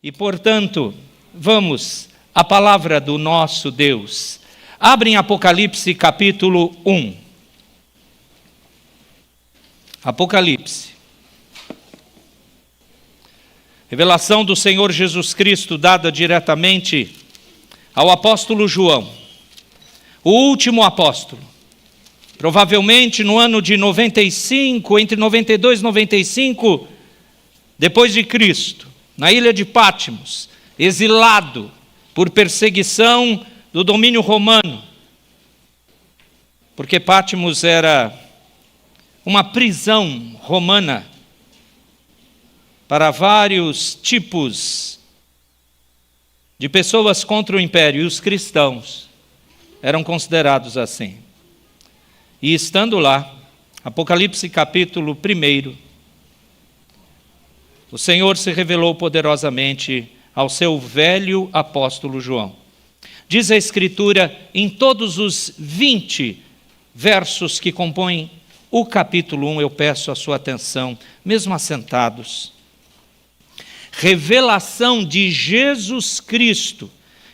E, portanto, vamos à palavra do nosso Deus. Abrem Apocalipse capítulo 1. Apocalipse. Revelação do Senhor Jesus Cristo dada diretamente ao apóstolo João, o último apóstolo. Provavelmente no ano de 95, entre 92 e 95, depois de Cristo, na ilha de Patmos, exilado por perseguição do domínio romano, porque Patmos era uma prisão romana para vários tipos de pessoas contra o império, e os cristãos eram considerados assim. E estando lá, Apocalipse capítulo 1, o Senhor se revelou poderosamente ao seu velho apóstolo João. Diz a Escritura, em todos os 20 versos que compõem o capítulo 1, eu peço a sua atenção, mesmo assentados. Revelação de Jesus Cristo,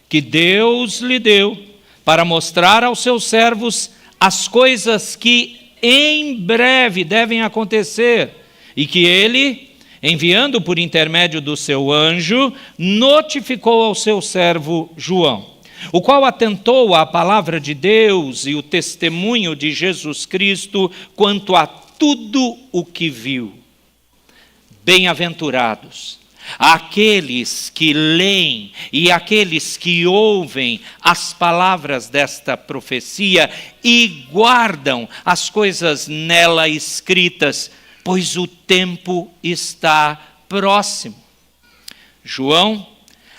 que Deus lhe deu para mostrar aos seus servos as coisas que em breve devem acontecer, e que ele, enviando por intermédio do seu anjo, notificou ao seu servo João, o qual atentou à palavra de Deus e o testemunho de Jesus Cristo quanto a tudo o que viu. Bem-aventurados aqueles que leem e aqueles que ouvem as palavras desta profecia e guardam as coisas nela escritas, pois o tempo está próximo. João,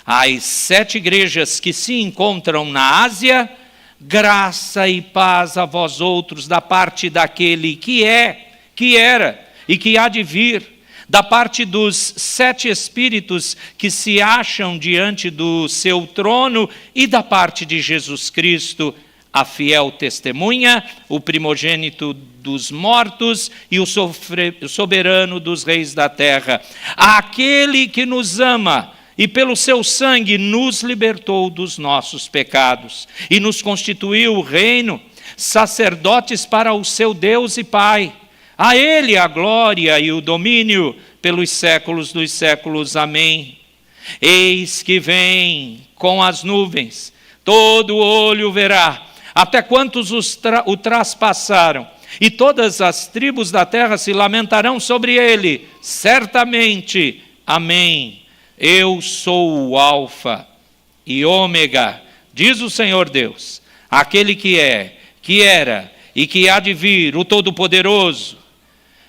às 7 igrejas que se encontram na Ásia, graça e paz a vós outros da parte daquele que é, que era e que há de vir, da parte dos 7 espíritos que se acham diante do seu trono e da parte de Jesus Cristo, a fiel testemunha, o primogênito dos mortos e o soberano dos reis da terra, aquele que nos ama e pelo seu sangue nos libertou dos nossos pecados e nos constituiu reino, sacerdotes para o seu Deus e Pai. A ele a glória e o domínio pelos séculos dos séculos. Amém. Eis que vem com as nuvens, todo olho verá, até quantos o traspassaram, e todas as tribos da terra se lamentarão sobre ele. Certamente, amém. Eu sou o Alfa e Ômega, diz o Senhor Deus, aquele que é, que era e que há de vir, o Todo-Poderoso.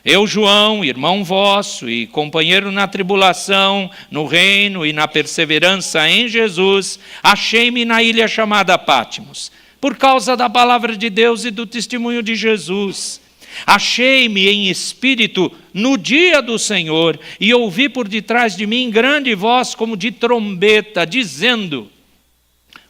Eu, João, irmão vosso e companheiro na tribulação, no reino e na perseverança em Jesus, achei-me na ilha chamada Patmos, por causa da palavra de Deus e do testemunho de Jesus. Achei-me em espírito no dia do Senhor, e ouvi por detrás de mim grande voz como de trombeta, dizendo: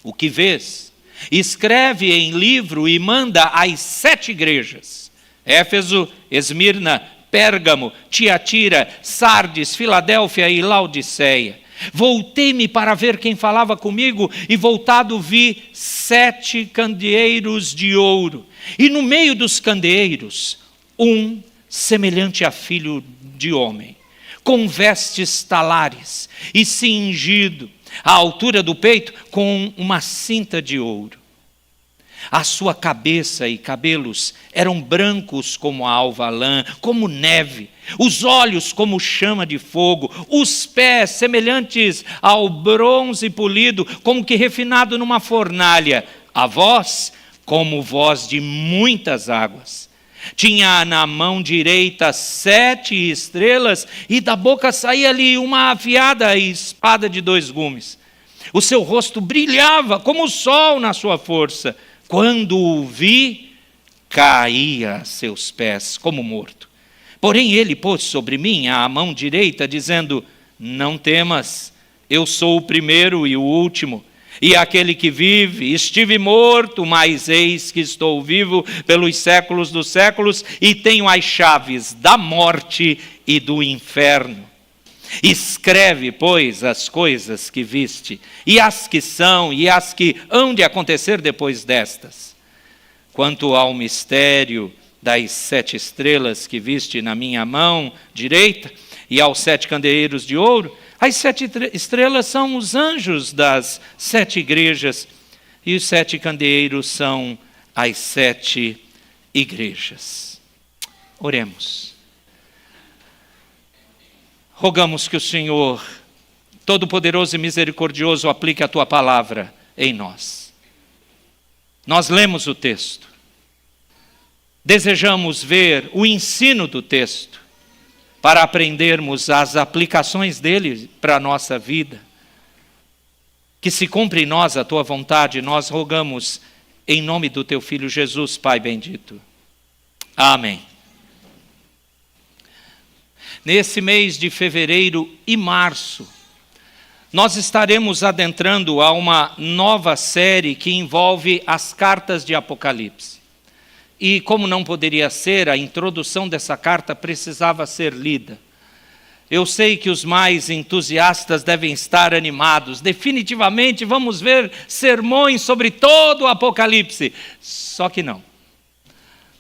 o que vês? Escreve em livro e manda às 7 igrejas: Éfeso, Esmirna, Pérgamo, Tiatira, Sardes, Filadélfia e Laodiceia. Voltei-me para ver quem falava comigo, e voltado vi 7 candeeiros de ouro, e no meio dos candeeiros, um semelhante a filho de homem, com vestes talares, e cingido à altura do peito com uma cinta de ouro. A sua cabeça e cabelos eram brancos como a alva lã, como neve, os olhos como chama de fogo, os pés semelhantes ao bronze polido, como que refinado numa fornalha, a voz como voz de muitas águas. Tinha na mão direita 7 estrelas, e da boca saía-lhe uma afiada espada de 2 gumes. O seu rosto brilhava como o sol na sua força. Quando o vi, caía a seus pés como morto. Porém ele pôs sobre mim a mão direita, dizendo: não temas, eu sou o primeiro e o último, e aquele que vive. Estive morto, mas eis que estou vivo pelos séculos dos séculos, e tenho as chaves da morte e do inferno. Escreve, pois, as coisas que viste, e as que são, e as que hão de acontecer depois destas. Quanto ao mistério das 7 estrelas que viste na minha mão direita, e aos 7 candeeiros de ouro, as 7 estrelas são os anjos das 7 igrejas, e os 7 candeeiros são as 7 igrejas. Oremos. Rogamos que o Senhor, Todo-Poderoso e Misericordioso, aplique a Tua palavra em nós. Nós lemos o texto. Desejamos ver o ensino do texto para aprendermos as aplicações dele para a nossa vida. Que se cumpra em nós a Tua vontade, nós rogamos em nome do Teu Filho Jesus, Pai bendito. Amém. Nesse mês de fevereiro e março, nós estaremos adentrando a uma nova série que envolve as cartas de Apocalipse. E como não poderia ser, a introdução dessa carta precisava ser lida. Eu sei que os mais entusiastas devem estar animados. Definitivamente vamos ver sermões sobre todo o Apocalipse. Só que não.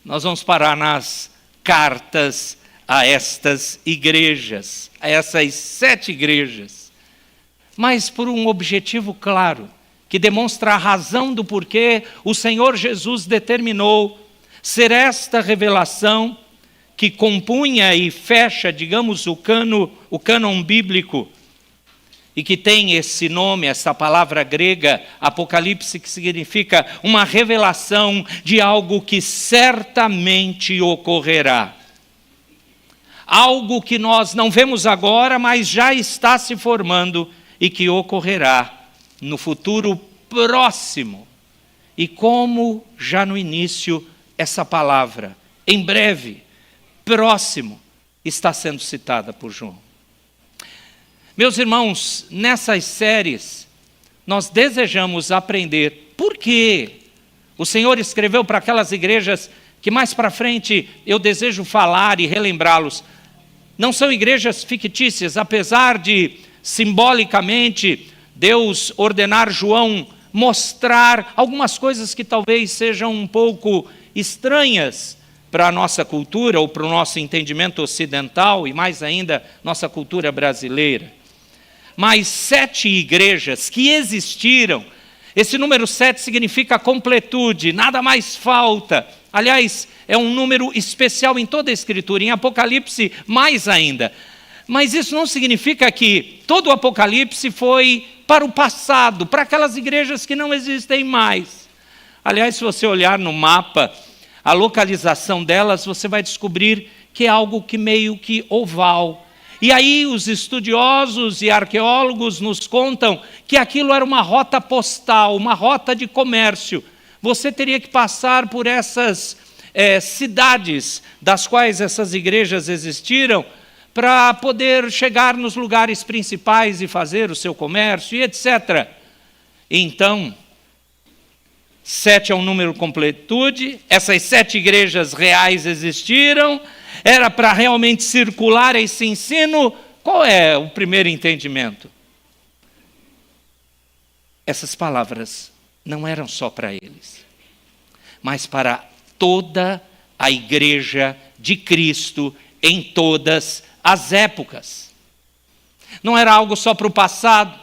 Nós vamos parar nas cartas a estas igrejas, a essas 7 igrejas, mas por um objetivo claro, que demonstra a razão do porquê o Senhor Jesus determinou ser esta revelação que compunha e fecha, digamos, o cânon bíblico, e que tem esse nome, essa palavra grega, Apocalipse, que significa uma revelação de algo que certamente ocorrerá. Algo que nós não vemos agora, mas já está se formando e que ocorrerá no futuro próximo. E como já no início essa palavra, em breve, próximo, está sendo citada por João. Meus irmãos, nessas séries, nós desejamos aprender por que o Senhor escreveu para aquelas igrejas que mais para frente eu desejo falar e relembrá-los. Não são igrejas fictícias, apesar de, simbolicamente, Deus ordenar João mostrar algumas coisas que talvez sejam um pouco estranhas para a nossa cultura ou para o nosso entendimento ocidental e mais ainda nossa cultura brasileira. Mas 7 igrejas que existiram, esse número 7 significa completude, nada mais falta. Aliás, é um número especial em toda a Escritura, em Apocalipse mais ainda. Mas isso não significa que todo o Apocalipse foi para o passado, para aquelas igrejas que não existem mais. Aliás, se você olhar no mapa, a localização delas, você vai descobrir que é algo que meio que oval. E aí os estudiosos e arqueólogos nos contam que aquilo era uma rota postal, uma rota de comércio. Você teria que passar por essas cidades das quais essas igrejas existiram para poder chegar nos lugares principais e fazer o seu comércio e etc. Então, 7 é um número completude, essas 7 igrejas reais existiram, era para realmente circular esse ensino. Qual é o primeiro entendimento? Essas palavras não eram só para eles, mas para toda a igreja de Cristo em todas as épocas. Não era algo só para o passado,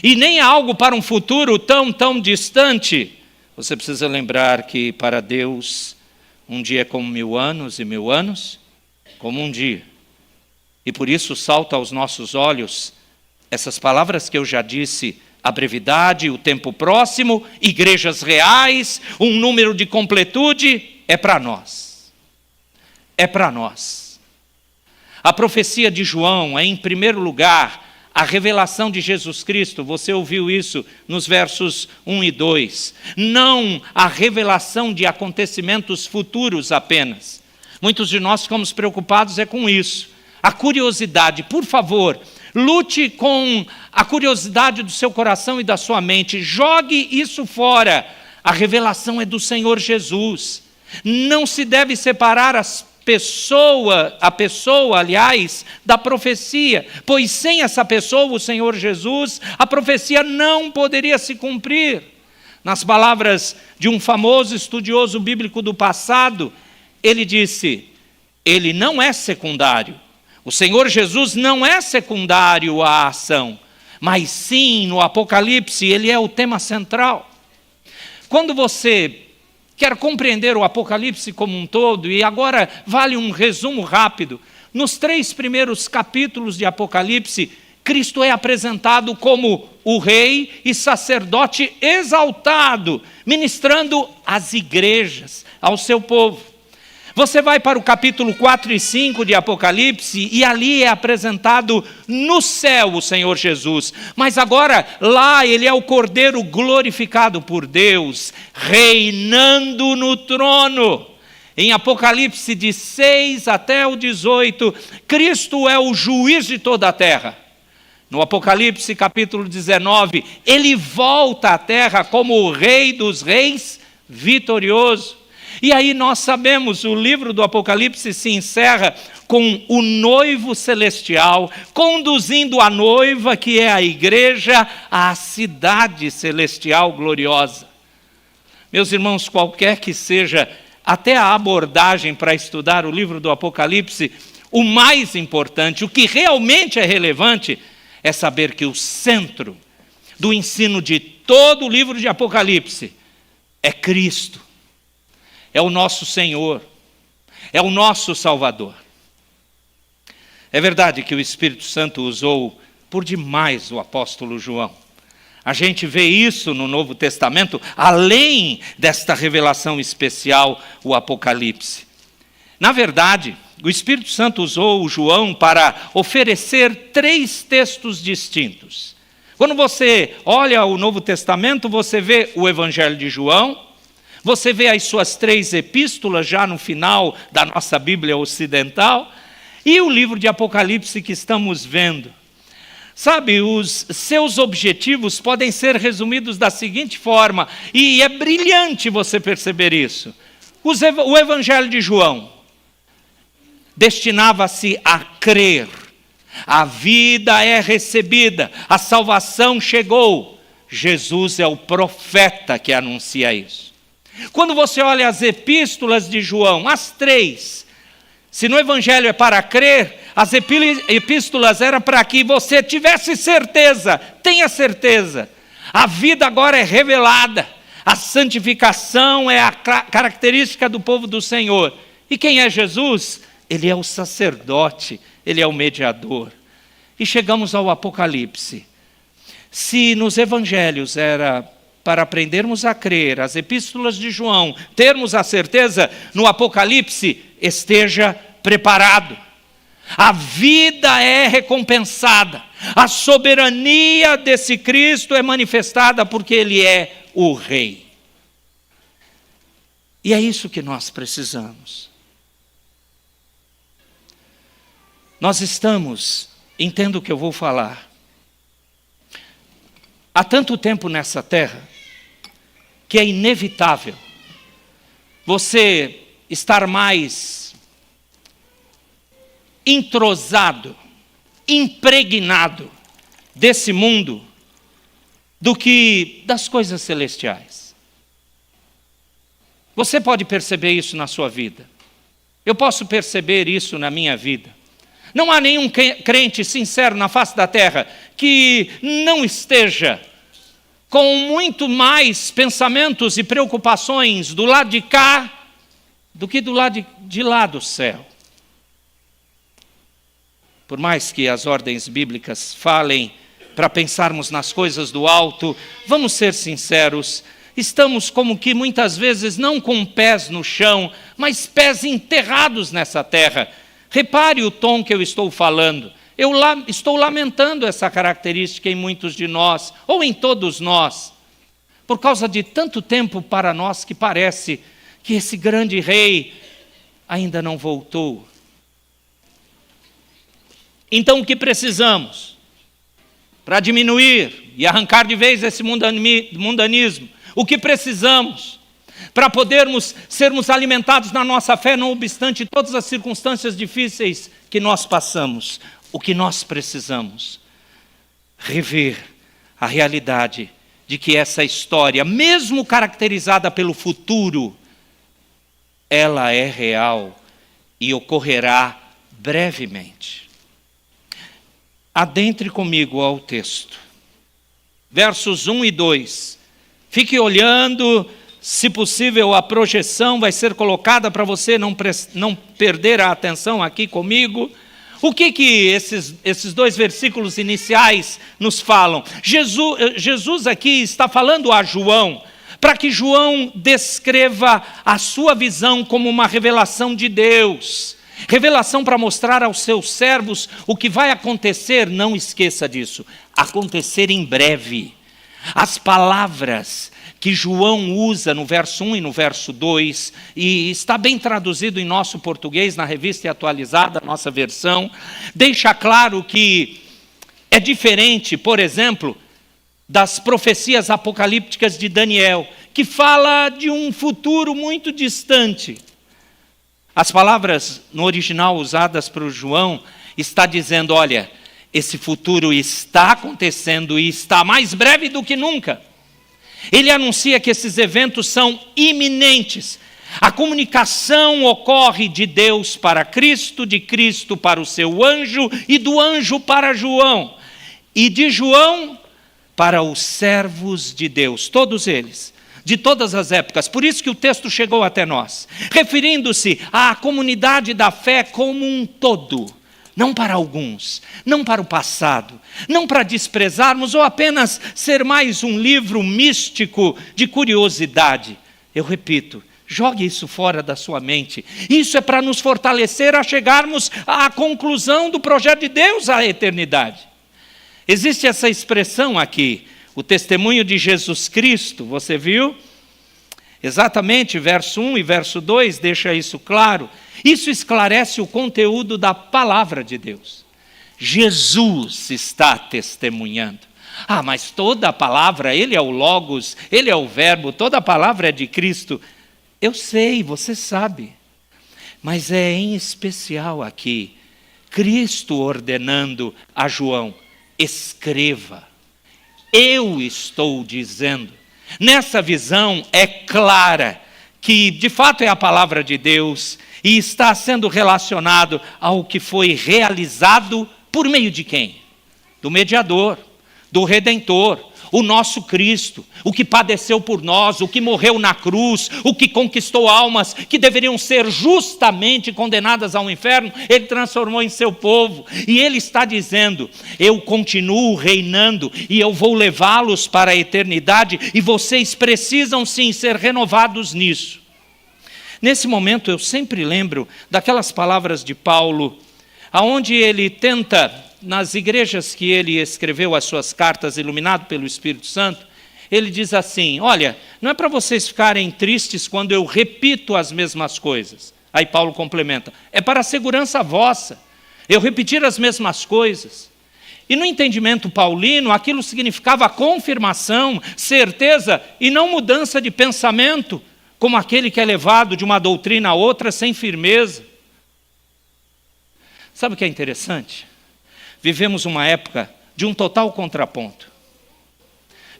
e nem algo para um futuro tão distante. Você precisa lembrar que para Deus, um dia é como 1000 anos, e 1000 anos como um dia. E por isso salta aos nossos olhos essas palavras que eu já disse: a brevidade, o tempo próximo, igrejas reais, um número de completude. É para nós. É para nós. A profecia de João é, em primeiro lugar, a revelação de Jesus Cristo. Você ouviu isso nos versos 1 e 2. Não a revelação de acontecimentos futuros apenas. Muitos de nós ficamos preocupados com isso. A curiosidade, por favor, lute com a curiosidade do seu coração e da sua mente. Jogue isso fora. A revelação é do Senhor Jesus. Não se deve separar as pessoa, aliás, da profecia, pois sem essa pessoa, o Senhor Jesus, a profecia não poderia se cumprir. Nas palavras de um famoso estudioso bíblico do passado, ele disse: ele não é secundário. O Senhor Jesus não é secundário à ação, mas sim, no Apocalipse, ele é o tema central. Quando você quer compreender o Apocalipse como um todo, e agora vale um resumo rápido, nos 3 primeiros capítulos de Apocalipse, Cristo é apresentado como o rei e sacerdote exaltado, ministrando às igrejas, ao seu povo. Você vai para o capítulo 4 e 5 de Apocalipse, e ali é apresentado no céu o Senhor Jesus. Mas agora, lá ele é o Cordeiro glorificado por Deus, reinando no trono. Em Apocalipse de 6 até o 18, Cristo é o juiz de toda a terra. No Apocalipse capítulo 19, ele volta à terra como o Rei dos Reis, vitorioso. E aí nós sabemos, o livro do Apocalipse se encerra com o noivo celestial, conduzindo a noiva, que é a igreja, à cidade celestial gloriosa. Meus irmãos, qualquer que seja até a abordagem para estudar o livro do Apocalipse, o mais importante, o que realmente é relevante, é saber que o centro do ensino de todo o livro de Apocalipse é Cristo. É o nosso Senhor, é o nosso Salvador. É verdade que o Espírito Santo usou por demais o apóstolo João. A gente vê isso no Novo Testamento, além desta revelação especial, o Apocalipse. Na verdade, o Espírito Santo usou o João para oferecer 3 textos distintos. Quando você olha o Novo Testamento, você vê o Evangelho de João, você vê as suas 3 epístolas já no final da nossa Bíblia ocidental, e o livro de Apocalipse que estamos vendo. Sabe, os seus objetivos podem ser resumidos da seguinte forma, e é brilhante você perceber isso. O Evangelho de João destinava-se a crer. A vida é recebida, a salvação chegou. Jesus é o profeta que anuncia isso. Quando você olha as epístolas de João, as 3, se no Evangelho é para crer, as epístolas eram para que você tivesse certeza, tenha certeza. A vida agora é revelada, a santificação é a característica do povo do Senhor. E quem é Jesus? Ele é o sacerdote, ele é o mediador. E chegamos ao Apocalipse. Se nos Evangelhos era para aprendermos a crer, as epístolas de João, termos a certeza, no Apocalipse, esteja preparado. A vida é recompensada, a soberania desse Cristo é manifestada porque Ele é o Rei. E é isso que nós precisamos. Nós estamos, entenda o que eu vou falar, há tanto tempo nessa terra, que é inevitável você estar mais entrosado, impregnado desse mundo do que das coisas celestiais. Você pode perceber isso na sua vida. Eu posso perceber isso na minha vida. Não há nenhum crente sincero na face da terra que não esteja com muito mais pensamentos e preocupações do lado de cá do que do lado de lá do céu. Por mais que as ordens bíblicas falem para pensarmos nas coisas do alto, vamos ser sinceros, estamos como que muitas vezes não com pés no chão, mas pés enterrados nessa terra. Repare o tom que eu estou falando. Eu estou lamentando essa característica em muitos de nós, ou em todos nós, por causa de tanto tempo para nós que parece que esse grande rei ainda não voltou. Então o que precisamos? Para diminuir e arrancar de vez esse mundanismo, o que precisamos? para podermos sermos alimentados na nossa fé, não obstante todas as circunstâncias difíceis que nós passamos. O que nós precisamos? Rever a realidade de que essa história, mesmo caracterizada pelo futuro, ela é real e ocorrerá brevemente. Adentre comigo ao texto. Versos 1 e 2. Fique olhando, se possível a projeção vai ser colocada para você não perder a atenção aqui comigo. O que esses dois versículos iniciais nos falam? Jesus aqui está falando a João, para que João descreva a sua visão como uma revelação de Deus. Revelação para mostrar aos seus servos o que vai acontecer, não esqueça disso, acontecer em breve. As palavras que João usa no verso 1 e no verso 2, e está bem traduzido em nosso português, na Revista Atualizada, nossa versão, deixa claro que é diferente, por exemplo, das profecias apocalípticas de Daniel, que fala de um futuro muito distante. As palavras no original usadas por João está dizendo, olha, esse futuro está acontecendo e está mais breve do que nunca. Ele anuncia que esses eventos são iminentes. A comunicação ocorre de Deus para Cristo, de Cristo para o seu anjo e do anjo para João. E de João para os servos de Deus, todos eles, de todas as épocas. Por isso que o texto chegou até nós, referindo-se à comunidade da fé como um todo. Não para alguns, não para o passado, não para desprezarmos ou apenas ser mais um livro místico de curiosidade. Eu repito, jogue isso fora da sua mente. Isso é para nos fortalecer a chegarmos à conclusão do projeto de Deus à eternidade. Existe essa expressão aqui, o testemunho de Jesus Cristo, você viu? Exatamente, verso 1 e verso 2 deixa isso claro. Isso esclarece o conteúdo da palavra de Deus. Jesus está testemunhando. Mas toda a palavra, Ele é o Logos, Ele é o Verbo, toda a palavra é de Cristo. Eu sei, você sabe. Mas é em especial aqui, Cristo ordenando a João, escreva. Eu estou dizendo. Nessa visão é clara que de fato é a palavra de Deus e está sendo relacionado ao que foi realizado por meio de quem? Do mediador, do Redentor, o nosso Cristo, o que padeceu por nós, o que morreu na cruz, o que conquistou almas que deveriam ser justamente condenadas ao inferno, Ele transformou em seu povo. E Ele está dizendo, eu continuo reinando e eu vou levá-los para a eternidade e vocês precisam sim ser renovados nisso. Nesse momento eu sempre lembro daquelas palavras de Paulo, aonde ele tenta, nas igrejas que ele escreveu as suas cartas, iluminado pelo Espírito Santo, ele diz assim, olha, não é para vocês ficarem tristes quando eu repito as mesmas coisas. Aí Paulo complementa, é para a segurança vossa, eu repetir as mesmas coisas. E no entendimento paulino, aquilo significava confirmação, certeza e não mudança de pensamento, como aquele que é levado de uma doutrina a outra sem firmeza. Sabe o que é interessante? Vivemos uma época de um total contraponto.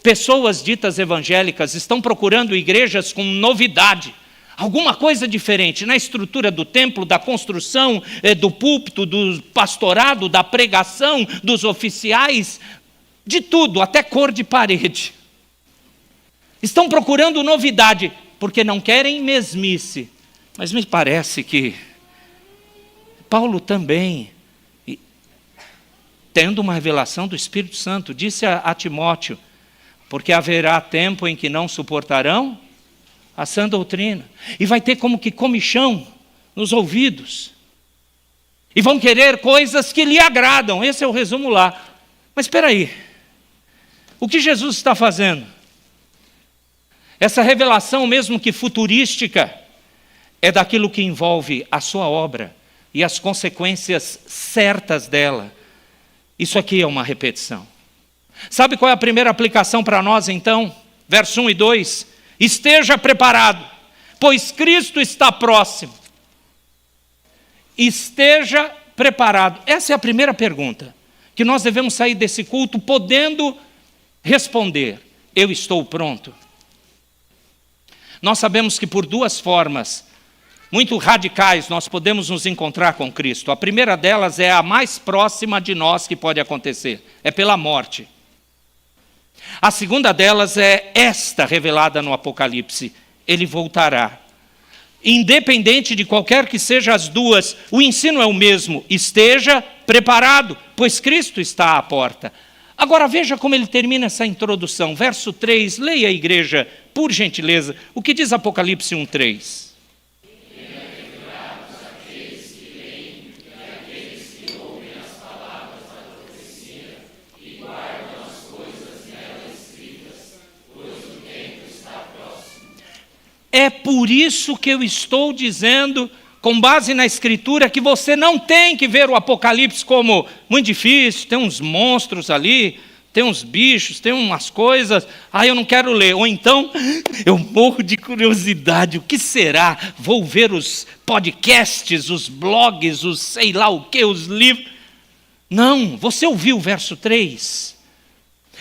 Pessoas ditas evangélicas estão procurando igrejas com novidade, alguma coisa diferente na estrutura do templo, da construção do púlpito, do pastorado, da pregação, dos oficiais, de tudo, até cor de parede. Estão procurando novidade, porque não querem mesmice. Mas me parece que Paulo também, tendo uma revelação do Espírito Santo, disse a Timóteo, porque haverá tempo em que não suportarão a sã doutrina, e vai ter como que comichão nos ouvidos, e vão querer coisas que lhe agradam, esse é o resumo lá. Mas espera aí, o que Jesus está fazendo? Essa revelação, mesmo que futurística, é daquilo que envolve a sua obra e as consequências certas dela. Isso aqui é uma repetição. Sabe qual é a primeira aplicação para nós então? Verso 1 e 2. Esteja preparado, pois Cristo está próximo. Esteja preparado. Essa é a primeira pergunta que nós devemos sair desse culto podendo responder: eu estou pronto. Nós sabemos que por duas formas muito radicais nós podemos nos encontrar com Cristo. A primeira delas é a mais próxima de nós que pode acontecer, é pela morte. A segunda delas é esta revelada no Apocalipse: ele voltará. Independente de qualquer que seja as duas, o ensino é o mesmo: esteja preparado, pois Cristo está à porta. Agora veja como ele termina essa introdução. Verso 3, leia a igreja, por gentileza, o que diz Apocalipse 1:3. É por isso que eu estou dizendo, com base na Escritura, que você não tem que ver o Apocalipse como muito difícil, tem uns monstros ali, tem uns bichos, tem umas coisas, eu não quero ler. Ou então, eu morro de curiosidade, o que será? Vou ver os podcasts, os blogs, os sei lá o que, os livros. Não, você ouviu o verso 3?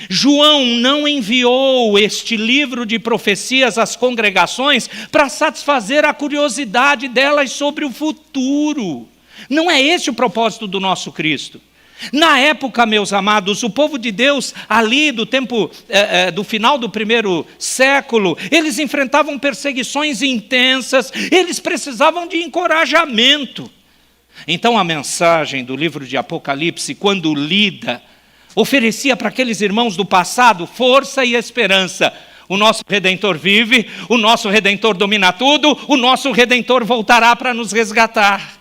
João não enviou este livro de profecias às congregações para satisfazer a curiosidade delas sobre o futuro. Não é esse o propósito do nosso Cristo. Na época, meus amados, o povo de Deus, ali do tempo, do final do primeiro século, eles enfrentavam perseguições intensas, eles precisavam de encorajamento. Então a mensagem do livro de Apocalipse, quando lida, oferecia para aqueles irmãos do passado força e esperança. O nosso Redentor vive, o nosso Redentor domina tudo, o nosso Redentor voltará para nos resgatar.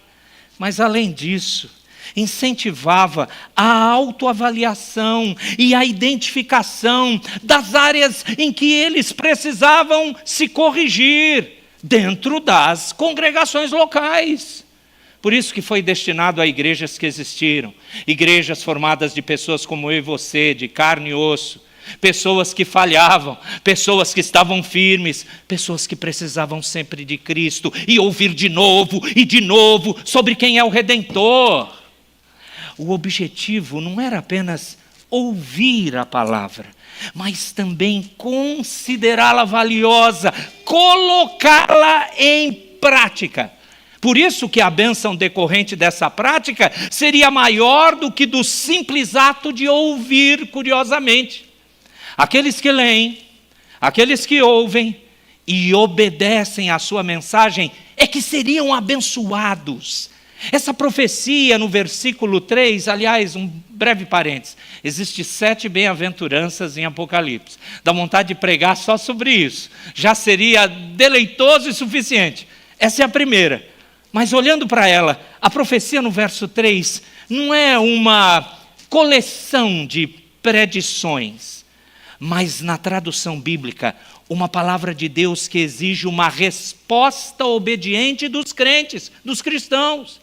Mas além disso, incentivava a autoavaliação e a identificação das áreas em que eles precisavam se corrigir dentro das congregações locais. Por isso que foi destinado a igrejas que existiram, igrejas formadas de pessoas como eu e você, de carne e osso, pessoas que falhavam, pessoas que estavam firmes, pessoas que precisavam sempre de Cristo e ouvir de novo e de novo sobre quem é o Redentor. O objetivo não era apenas ouvir a palavra, mas também considerá-la valiosa, colocá-la em prática. Por isso que a bênção decorrente dessa prática seria maior do que do simples ato de ouvir curiosamente. Aqueles que leem, aqueles que ouvem e obedecem à sua mensagem é que seriam abençoados. Essa profecia no versículo 3, aliás, um breve parênteses, existe 7 bem-aventuranças em Apocalipse. Dá vontade de pregar só sobre isso. Já seria deleitoso e suficiente. Essa é a primeira. Mas olhando para ela, a profecia no verso 3 não é uma coleção de predições, mas na tradução bíblica, uma palavra de Deus que exige uma resposta obediente dos crentes, dos cristãos.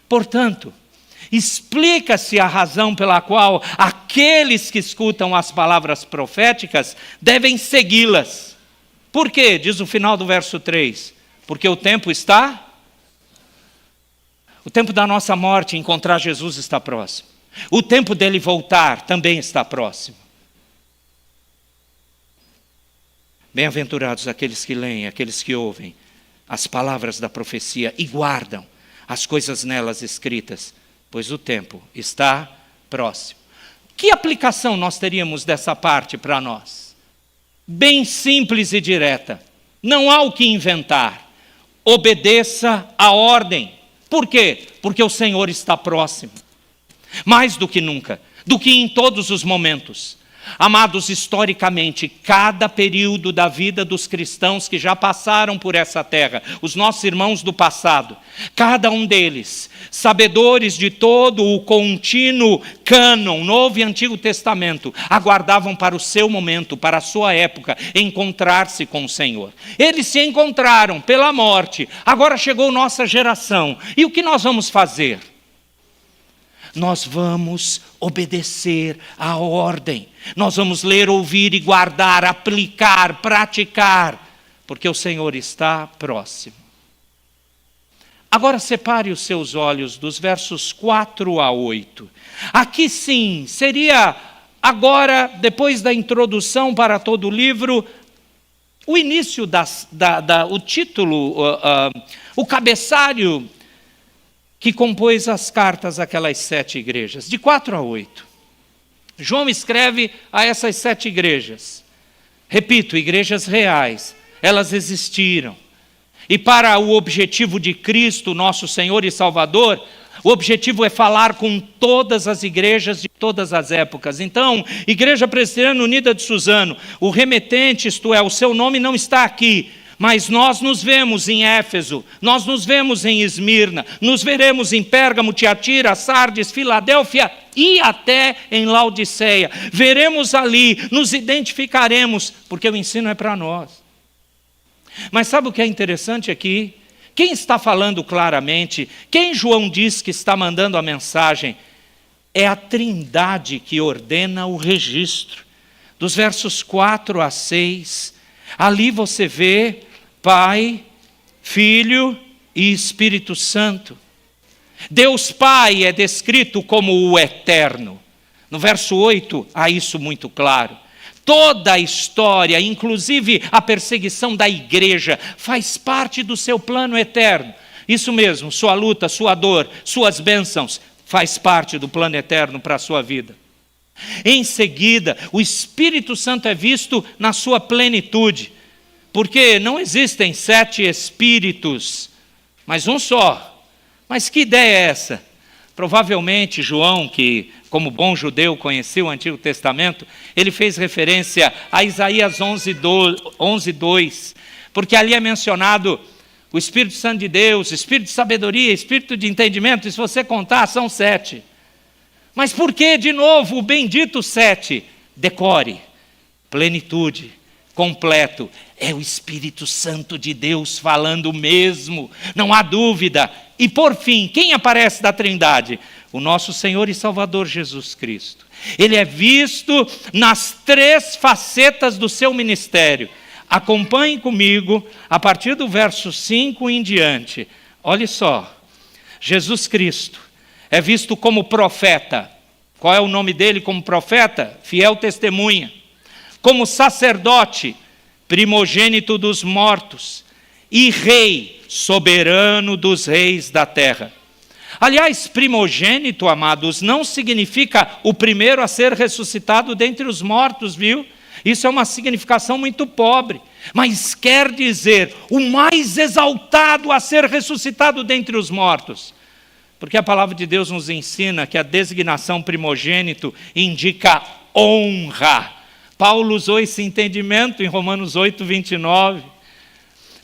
Portanto, explica-se a razão pela qual aqueles que escutam as palavras proféticas devem segui-las. Por quê? Diz o final do verso 3. Porque o tempo está... O tempo da nossa morte, encontrar Jesus, está próximo. O tempo dele voltar também está próximo. Bem-aventurados aqueles que leem, aqueles que ouvem as palavras da profecia e guardam as coisas nelas escritas, pois o tempo está próximo. Que aplicação nós teríamos dessa parte para nós? Bem simples e direta. Não há o que inventar. Obedeça a ordem. Por quê? Porque o Senhor está próximo. Mais do que nunca, do que em todos os momentos. Amados, historicamente, cada período da vida dos cristãos que já passaram por essa terra, os nossos irmãos do passado, cada um deles, sabedores de todo o contínuo cânon, Novo e Antigo Testamento, aguardavam para o seu momento, para a sua época, encontrar-se com o Senhor. Eles se encontraram pela morte, agora chegou nossa geração. E o que nós vamos fazer? Nós vamos obedecer à ordem. Nós vamos ler, ouvir e guardar, aplicar, praticar porque o Senhor está próximo. Agora separe os seus olhos dos versos 4 a 8. Aqui sim, seria agora, depois da introdução para todo o livro, o início, o título, o cabeçalho que compôs as cartas àquelas 7 igrejas, de 4 a 8. João escreve a essas 7 igrejas. Repito, igrejas reais, elas existiram. E para o objetivo de Cristo, nosso Senhor e Salvador, o objetivo é falar com todas as igrejas de todas as épocas. Então, Igreja Presbiteriana Unida de Suzano, o remetente, isto é, o seu nome não está aqui, mas nós nos vemos em Éfeso, nós nos vemos em Esmirna, nos veremos em Pérgamo, Tiatira, Sardes, Filadélfia e até em Laodiceia. Veremos ali, nos identificaremos, porque o ensino é para nós. Mas sabe o que é interessante aqui? Quem está falando claramente, quem João diz que está mandando a mensagem, é a Trindade que ordena o registro. Dos versos 4 a 6, ali você vê Pai, Filho e Espírito Santo. Deus Pai é descrito como o Eterno. No verso 8, há isso muito claro. Toda a história, inclusive a perseguição da igreja, faz parte do seu plano eterno. Isso mesmo, sua luta, sua dor, suas bênçãos, faz parte do plano eterno para a sua vida. Em seguida, o Espírito Santo é visto na sua plenitude, porque não existem 7 espíritos, mas um só. Mas que ideia é essa? Provavelmente João, que como bom judeu conhecia o Antigo Testamento, ele fez referência a Isaías 11:2, porque ali é mencionado o Espírito Santo de Deus, Espírito de sabedoria, Espírito de entendimento, e se você contar são 7. Mas por que de novo o bendito 7? Decore, plenitude, completo, é o Espírito Santo de Deus falando mesmo, não há dúvida. E por fim, quem aparece da Trindade? O nosso Senhor e Salvador Jesus Cristo. Ele é visto nas 3 facetas do seu ministério. Acompanhe comigo, a partir do verso 5 em diante. Olha só, Jesus Cristo é visto como profeta. Qual é o nome dele como profeta? Fiel testemunha. Como sacerdote, primogênito dos mortos, e rei, soberano dos reis da terra. Aliás, primogênito, amados, não significa o primeiro a ser ressuscitado dentre os mortos, viu? Isso é uma significação muito pobre, mas quer dizer o mais exaltado a ser ressuscitado dentre os mortos. Porque a palavra de Deus nos ensina que a designação primogênito indica honra. Paulo usou esse entendimento em Romanos 8:29.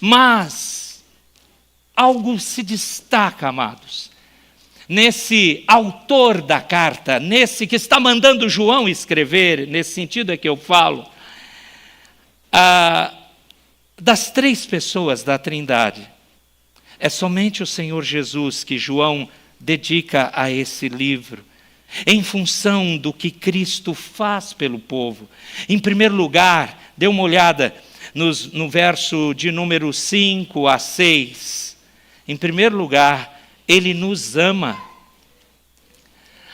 Mas algo se destaca, amados, nesse autor da carta, nesse que está mandando João escrever, nesse sentido é que eu falo, das 3 pessoas da Trindade, é somente o Senhor Jesus que João dedica a esse livro, em função do que Cristo faz pelo povo. Em primeiro lugar, dê uma olhada no verso de número 5 a 6. Em primeiro lugar, ele nos ama.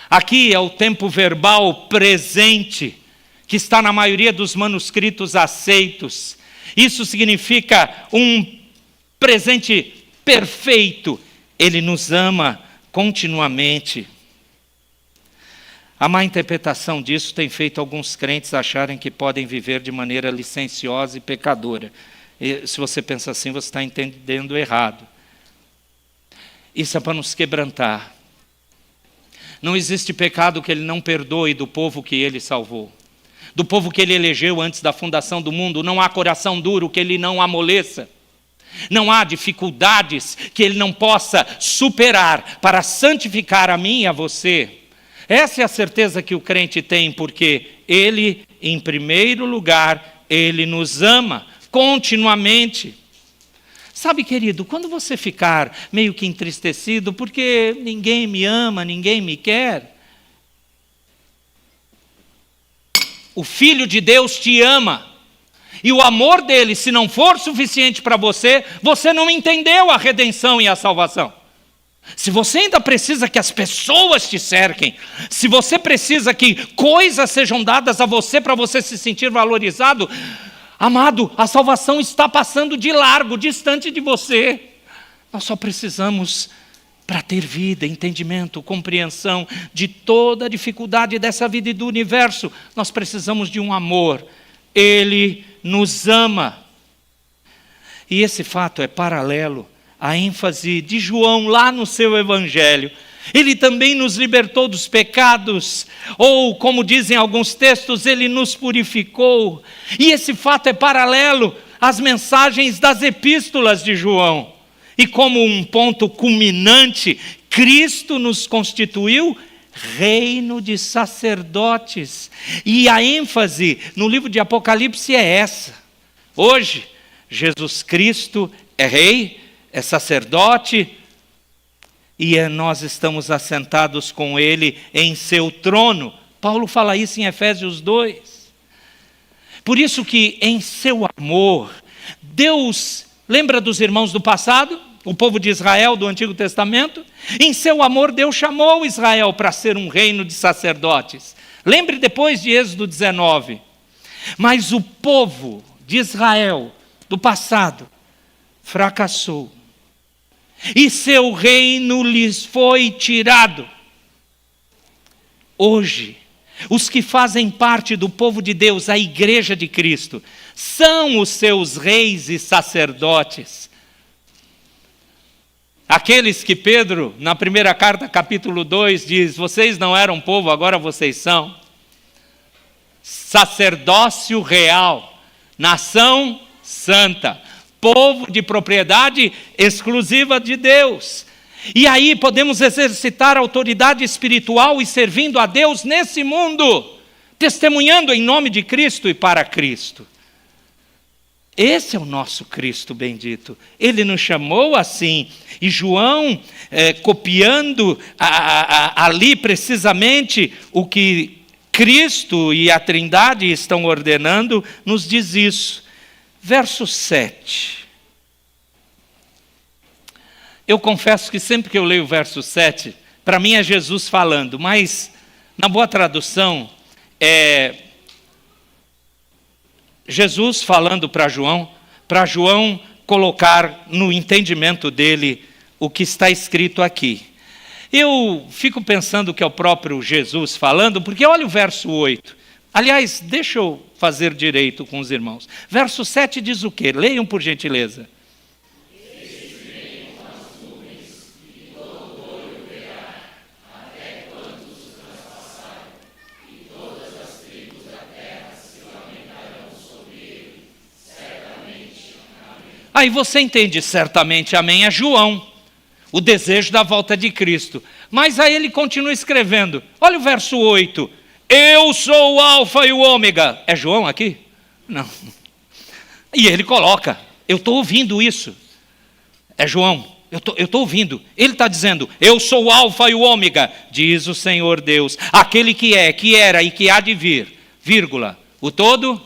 Aqui é o tempo verbal presente, que está na maioria dos manuscritos aceitos. Isso significa um presente perfeito. Ele nos ama continuamente. A má interpretação disso tem feito alguns crentes acharem que podem viver de maneira licenciosa e pecadora. E, se você pensa assim, você está entendendo errado. Isso é para nos quebrantar. Não existe pecado que ele não perdoe do povo que ele salvou. Do povo que ele elegeu antes da fundação do mundo. Não há coração duro que ele não amoleça. Não há dificuldades que ele não possa superar para santificar a mim e a você. Essa é a certeza que o crente tem, porque ele, em primeiro lugar, ele nos ama continuamente. Sabe, querido, quando você ficar meio que entristecido porque ninguém me ama, ninguém me quer, o Filho de Deus te ama. E o amor dele, se não for suficiente para você, você não entendeu a redenção e a salvação. Se você ainda precisa que as pessoas te cerquem, se você precisa que coisas sejam dadas a você para você se sentir valorizado, amado, a salvação está passando de largo, distante de você. Nós só precisamos, para ter vida, entendimento, compreensão de toda a dificuldade dessa vida e do universo, nós precisamos de um amor. Ele nos ama. E esse fato é paralelo à ênfase de João lá no seu evangelho. Ele também nos libertou dos pecados, ou como dizem alguns textos, ele nos purificou. E esse fato é paralelo às mensagens das epístolas de João. E como um ponto culminante, Cristo nos constituiu reino de sacerdotes. E a ênfase no livro de Apocalipse é essa. Hoje, Jesus Cristo é rei, é sacerdote, e nós estamos assentados com ele em seu trono. Paulo fala isso em Efésios 2. Por isso que em seu amor, Deus, lembra dos irmãos do passado? O povo de Israel do Antigo Testamento? Em seu amor, Deus chamou Israel para ser um reino de sacerdotes. Lembre depois de Êxodo 19. Mas o povo de Israel do passado fracassou. E seu reino lhes foi tirado. Hoje, os que fazem parte do povo de Deus, a igreja de Cristo, são os seus reis e sacerdotes. Aqueles que Pedro, na primeira carta, capítulo 2, diz: vocês não eram povo, agora vocês são. Sacerdócio real, nação santa, povo de propriedade exclusiva de Deus. E aí podemos exercitar autoridade espiritual e servindo a Deus nesse mundo, testemunhando em nome de Cristo e para Cristo. Esse é o nosso Cristo bendito. Ele nos chamou assim. E João, copiando ali precisamente o que Cristo e a Trindade estão ordenando, nos diz isso. Verso 7. Eu confesso que sempre que eu leio o verso 7, para mim é Jesus falando, mas na boa tradução é Jesus falando para João colocar no entendimento dele o que está escrito aqui. Eu fico pensando que é o próprio Jesus falando, porque olha o verso 8. Aliás, deixa eu fazer direito com os irmãos. Verso 7 diz o quê? Leiam por gentileza. Aí você entende, certamente, amém, é João, o desejo da volta de Cristo. Mas aí ele continua escrevendo, olha o verso 8, eu sou o alfa e o ômega. É João aqui? Não. E ele coloca, eu estou ouvindo isso. É João, eu estou ouvindo. Ele está dizendo, eu sou o alfa e o ômega, diz o Senhor Deus, aquele que é, que era e que há de vir, vírgula, o todo.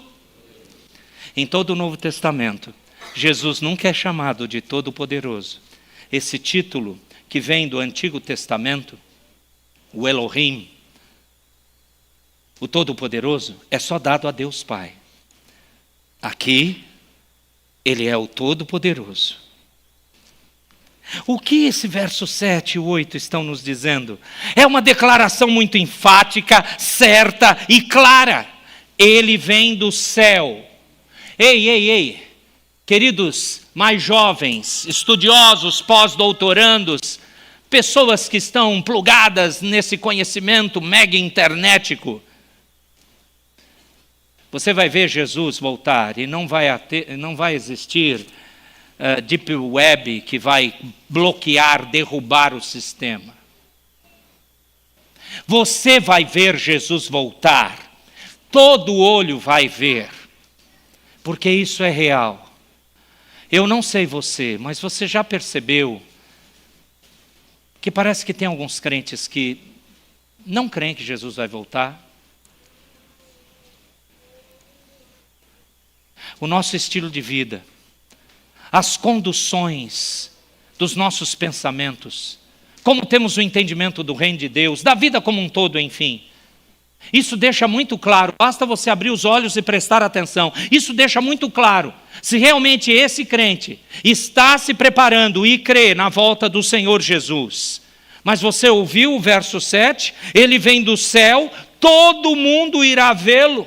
Em todo o Novo Testamento, Jesus nunca é chamado de Todo-Poderoso. Esse título que vem do Antigo Testamento, o Elohim, o Todo-Poderoso, é só dado a Deus Pai. Aqui, Ele é o Todo-Poderoso. O que esse verso 7 e 8 estão nos dizendo? É uma declaração muito enfática, certa e clara. Ele vem do céu. Ei, queridos mais jovens, estudiosos, pós-doutorandos, pessoas que estão plugadas nesse conhecimento mega internetico, você vai ver Jesus voltar e não vai existir deep web que vai bloquear, derrubar o sistema. Você vai ver Jesus voltar, todo olho vai ver, porque isso é real. Eu não sei você, mas você já percebeu que parece que tem alguns crentes que não creem que Jesus vai voltar? o nosso estilo de vida, as conduções dos nossos pensamentos, como temos o entendimento do reino de Deus, da vida como um todo, enfim. Isso deixa muito claro, basta você abrir os olhos e prestar atenção. Isso deixa muito claro, se realmente esse crente está se preparando e crê na volta do Senhor Jesus. Mas você ouviu o verso 7? Ele vem do céu, todo mundo irá vê-lo.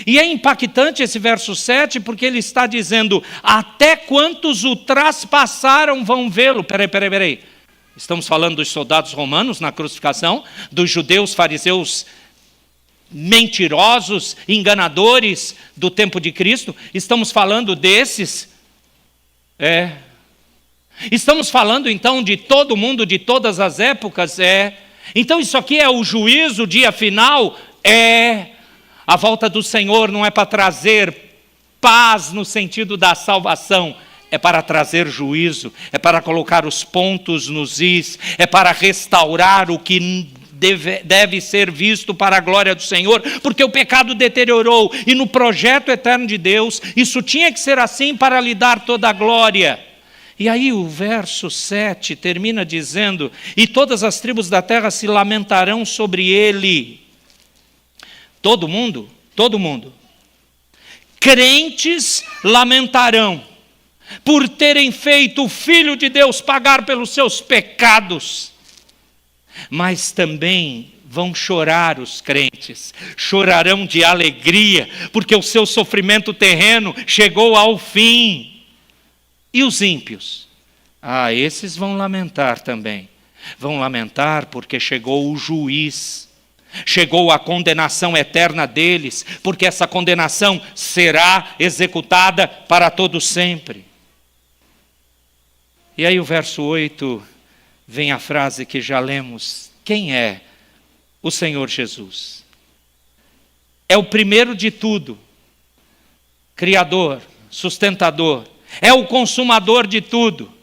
E é impactante esse verso 7, porque ele está dizendo, até quantos o traspassaram vão vê-lo. Peraí. Estamos falando dos soldados romanos na crucificação, dos judeus fariseus mentirosos, enganadores do tempo de Cristo. Estamos falando desses? Estamos falando então de todo mundo, de todas as épocas? Então isso aqui é o juízo, o dia final? A volta do Senhor não é para trazer paz no sentido da salvação, é para trazer juízo, é para colocar os pontos nos is, é para restaurar o que deve ser visto para a glória do Senhor, porque o pecado deteriorou, e no projeto eterno de Deus, isso tinha que ser assim para lhe dar toda a glória. E aí o verso 7 termina dizendo, e todas as tribos da terra se lamentarão sobre ele. Todo mundo. Crentes lamentarão por terem feito o Filho de Deus pagar pelos seus pecados. Mas também vão chorar os crentes, chorarão de alegria, porque o seu sofrimento terreno chegou ao fim. E os ímpios? Esses vão lamentar também. Vão lamentar porque chegou o juiz, chegou a condenação eterna deles, porque essa condenação será executada para todo sempre. E aí o verso 8... vem a frase que já lemos. Quem é o Senhor Jesus? É o primeiro de tudo. Criador, sustentador. É o consumador de tudo.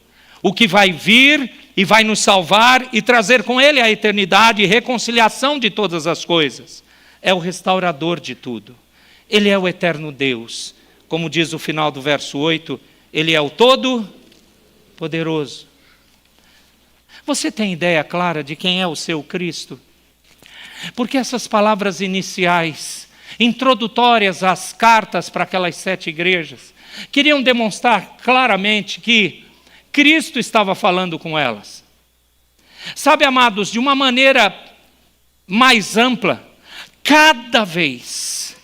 O que vai vir e vai nos salvar e trazer com ele a eternidade e reconciliação de todas as coisas. É o restaurador de tudo. Ele é o eterno Deus. Como diz o final do verso 8, ele é o todo-poderoso. Você tem ideia clara de quem é o seu Cristo? Porque essas palavras iniciais, introdutórias às cartas para aquelas 7 igrejas, queriam demonstrar claramente que Cristo estava falando com elas. Sabe, amados, de uma maneira mais ampla, cada vez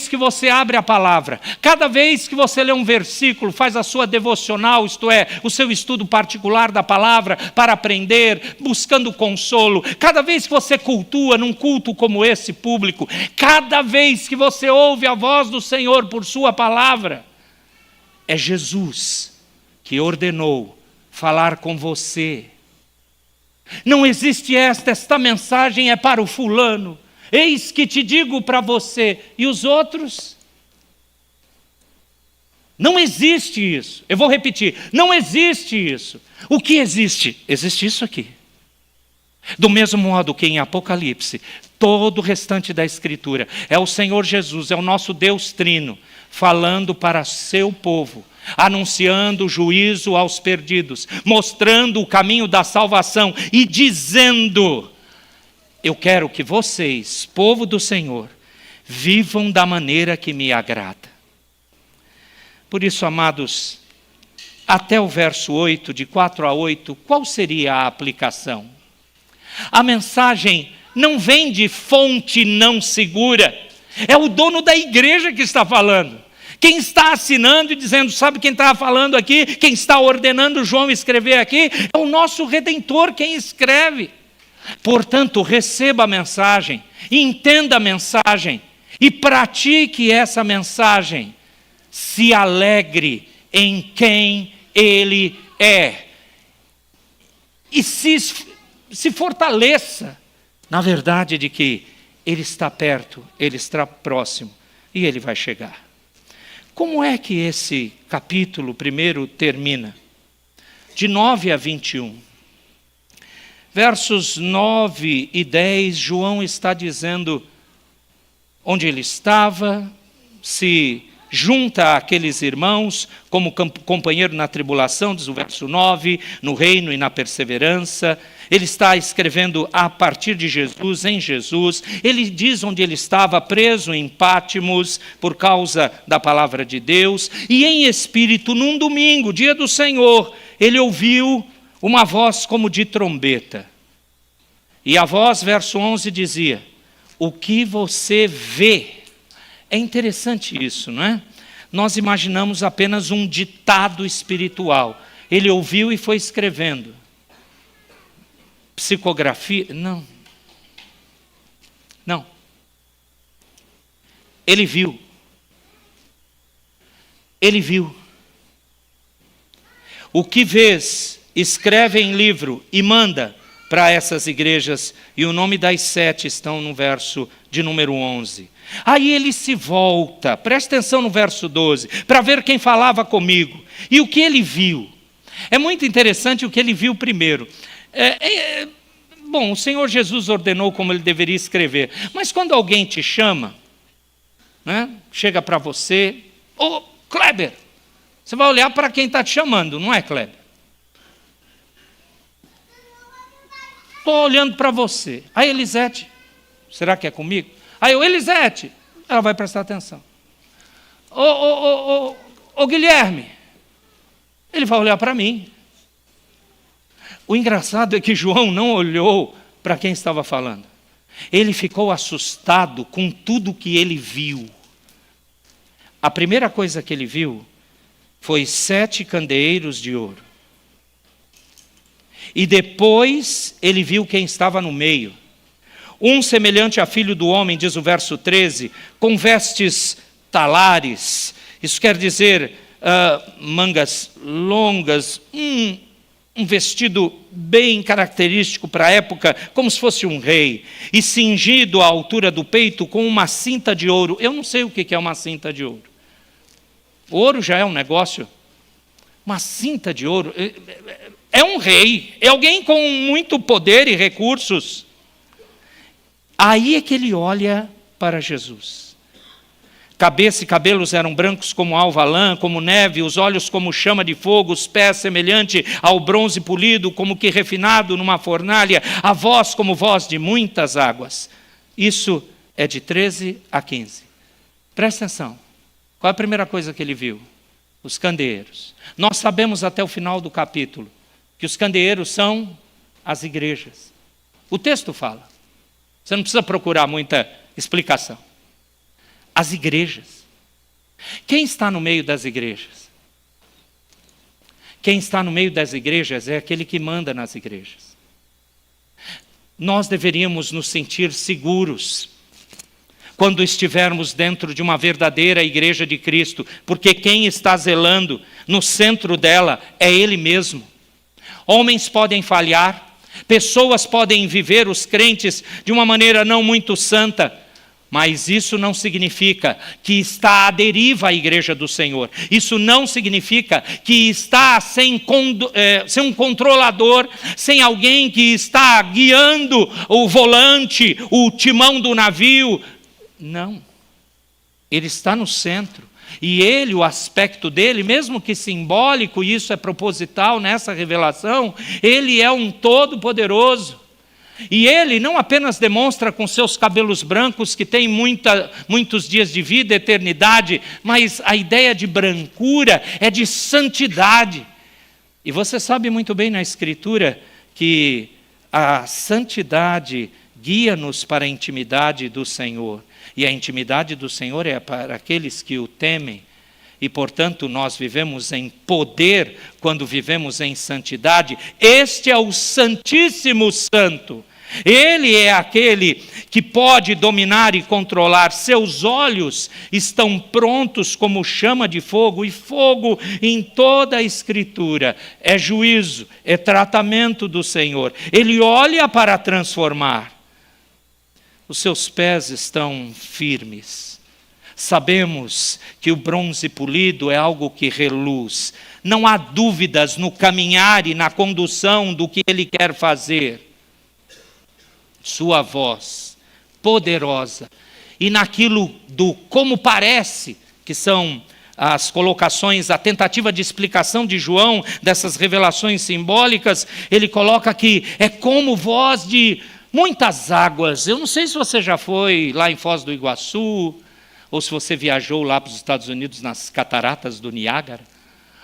que você abre a palavra, cada vez que você lê um versículo, faz a sua devocional, isto é, o seu estudo particular da palavra, para aprender, buscando consolo, cada vez que você cultua num culto como esse público, cada vez que você ouve a voz do Senhor por sua palavra, é Jesus que ordenou falar com você. Não existe esta mensagem é para o fulano. Eis que te digo para você, e os outros? Não existe isso. Eu vou repetir, não existe isso. O que existe? Existe isso aqui. Do mesmo modo que em Apocalipse, todo o restante da Escritura é o Senhor Jesus, é o nosso Deus trino, falando para seu povo, anunciando o juízo aos perdidos, mostrando o caminho da salvação e dizendo: eu quero que vocês, povo do Senhor, vivam da maneira que me agrada. Por isso, amados, até o verso 8, de 4 a 8, qual seria a aplicação? A mensagem não vem de fonte não segura. É o dono da igreja que está falando. Quem está assinando e dizendo, sabe quem está falando aqui? Quem está ordenando João escrever aqui? É o nosso Redentor quem escreve. Portanto, receba a mensagem, entenda a mensagem e pratique essa mensagem. Se alegre em quem Ele é. E se fortaleça na verdade de que Ele está perto, Ele está próximo e Ele vai chegar. Como é que esse capítulo primeiro termina? De 9 a 21. Versos 9 e 10, João está dizendo onde ele estava, se junta aqueles irmãos como companheiro na tribulação, diz o verso 9, no reino e na perseverança. Ele está escrevendo a partir de Jesus, em Jesus. Ele diz onde ele estava preso em Pátimos por causa da palavra de Deus. E em espírito, num domingo, dia do Senhor, ele ouviu uma voz como de trombeta. E a voz, verso 11, dizia: o que você vê? É interessante isso, não é? Nós imaginamos apenas um ditado espiritual. Ele ouviu e foi escrevendo. Psicografia? Não. Não. Ele viu. Ele viu. O que vês, escreve em livro e manda para essas igrejas. E o nome das 7 estão no verso de número 11. Aí ele se volta, presta atenção no verso 12, para ver quem falava comigo. E o que ele viu? É muito interessante o que ele viu primeiro. Bom, o Senhor Jesus ordenou como ele deveria escrever. Mas quando alguém te chama, né, chega para você, ô Kleber, você vai olhar para quem está te chamando, não é, Kleber? Estou olhando para você. Aí, Elisete, será que é comigo? Aí, Elisete, ela vai prestar atenção. Ô Guilherme, ele vai olhar para mim. O engraçado é que João não olhou para quem estava falando. Ele ficou assustado com tudo que ele viu. A primeira coisa que ele viu foi 7 candeeiros de ouro. E depois ele viu quem estava no meio. Um semelhante a filho do homem, diz o verso 13, com vestes talares. Isso quer dizer mangas longas, um vestido bem característico para a época, como se fosse um rei, e cingido à altura do peito com uma cinta de ouro. Eu não sei o que é uma cinta de ouro. O ouro já é um negócio. Uma cinta de ouro é um rei, é alguém com muito poder e recursos. Aí é que ele olha para Jesus. Cabeça e cabelos eram brancos como alva lã, como neve, os olhos como chama de fogo, os pés semelhante ao bronze polido, como que refinado numa fornalha, a voz como voz de muitas águas. Isso é de 13 a 15. Presta atenção. Qual é a primeira coisa que ele viu? Os candeeiros. Nós sabemos até o final do capítulo que os candeeiros são as igrejas. O texto fala. Você não precisa procurar muita explicação. As igrejas. Quem está no meio das igrejas? Quem está no meio das igrejas é aquele que manda nas igrejas. Nós deveríamos nos sentir seguros quando estivermos dentro de uma verdadeira igreja de Cristo, porque quem está zelando no centro dela é Ele mesmo. Homens podem falhar, pessoas podem viver os crentes de uma maneira não muito santa, mas isso não significa que está à deriva a igreja do Senhor. Isso não significa que está sem um controlador, sem alguém que está guiando o volante, o timão do navio. Não. Ele está no centro. E ele, o aspecto dele, mesmo que simbólico, e isso é proposital nessa revelação, ele é um todo-poderoso. E ele não apenas demonstra com seus cabelos brancos que tem muitos dias de vida, eternidade, mas a ideia de brancura é de santidade. E você sabe muito bem na Escritura que a santidade guia-nos para a intimidade do Senhor. E a intimidade do Senhor é para aqueles que o temem. E, portanto, nós vivemos em poder quando vivemos em santidade. Este é o Santíssimo Santo. Ele é aquele que pode dominar e controlar. Seus olhos estão prontos como chama de fogo, e fogo em toda a Escritura é juízo, é tratamento do Senhor. Ele olha para transformar. Os seus pés estão firmes. Sabemos que o bronze polido é algo que reluz. Não há dúvidas no caminhar e na condução do que ele quer fazer. Sua voz poderosa, e naquilo do como parece que são as colocações, a tentativa de explicação de João dessas revelações simbólicas, ele coloca que é como voz de muitas águas. Eu não sei se você já foi lá em Foz do Iguaçu, ou se você viajou lá para os Estados Unidos nas cataratas do Niágara,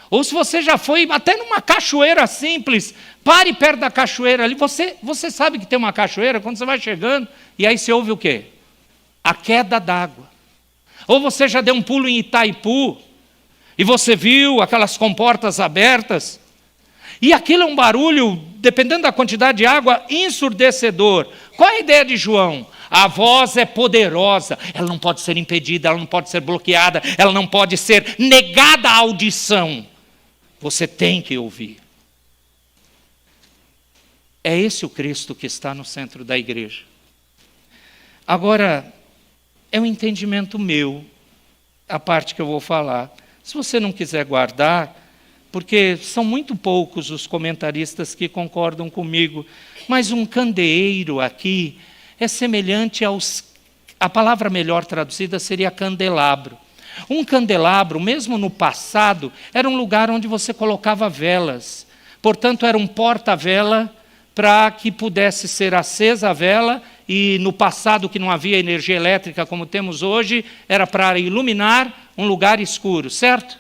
ou se você já foi até numa cachoeira simples. Pare perto da cachoeira ali. Você sabe que tem uma cachoeira quando você vai chegando, e aí você ouve o quê? A queda d'água. Ou você já deu um pulo em Itaipu, e você viu aquelas comportas abertas, e aquilo é um barulho, dependendo da quantidade de água, ensurdecedor. Qual é a ideia de João? A voz é poderosa, ela não pode ser impedida, ela não pode ser bloqueada, ela não pode ser negada a audição. Você tem que ouvir. É esse o Cristo que está no centro da igreja. Agora, é um entendimento meu, a parte que eu vou falar. Se você não quiser guardar, porque são muito poucos os comentaristas que concordam comigo, mas um candeeiro aqui é semelhante a palavra melhor traduzida seria candelabro. Um candelabro, mesmo no passado, era um lugar onde você colocava velas. Portanto, era um porta-vela para que pudesse ser acesa a vela, e no passado, que não havia energia elétrica como temos hoje, era para iluminar um lugar escuro, certo?